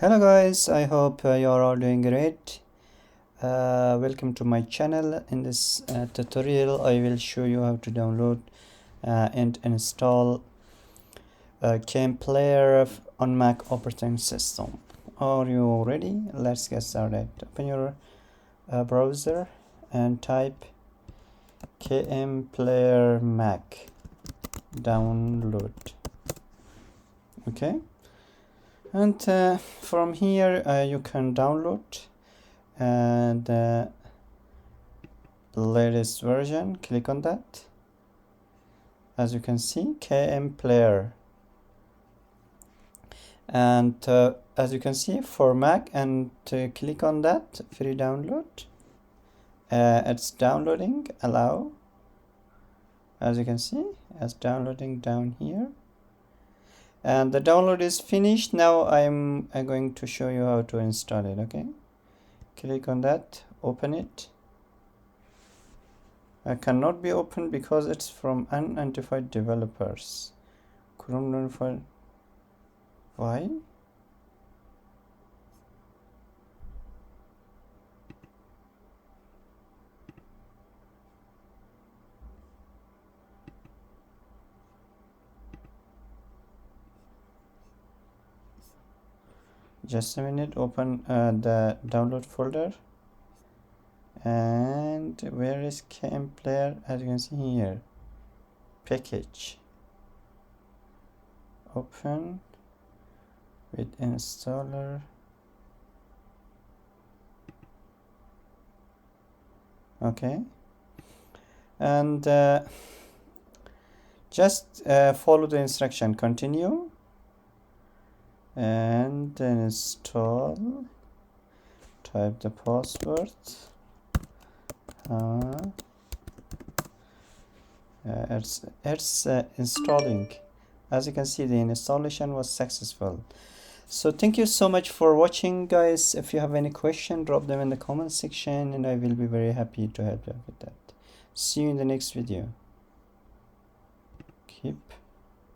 Hello guys, I hope you're all doing great. Welcome to my channel. In this tutorial I will show you how to download and install KMPlayer on Mac operating system. Are you ready? Let's get started. Open your browser and type KMPlayer Mac download. Okay, and from here you can download the latest version. Click on that. As you can see, KMPlayer, and as you can see for Mac, and click on that free download. It's downloading. Allow. As you can see, it's downloading down here, and the download is finished. Now I'm going to show you how to install it. Okay, click on that, open it. I cannot be opened because it's from unidentified developers. Chrome notified. Why? Just a minute. Open the download folder. And where is KMPlayer? As you can see here, package. Open with installer. Okay, and just follow the instruction. Continue and then install. Type the password. It's installing. As you can see, the installation was successful. So thank you so much for watching, guys. If you have any question, drop them in the comment section and I will be very happy to help you with that. See you in the next video. Keep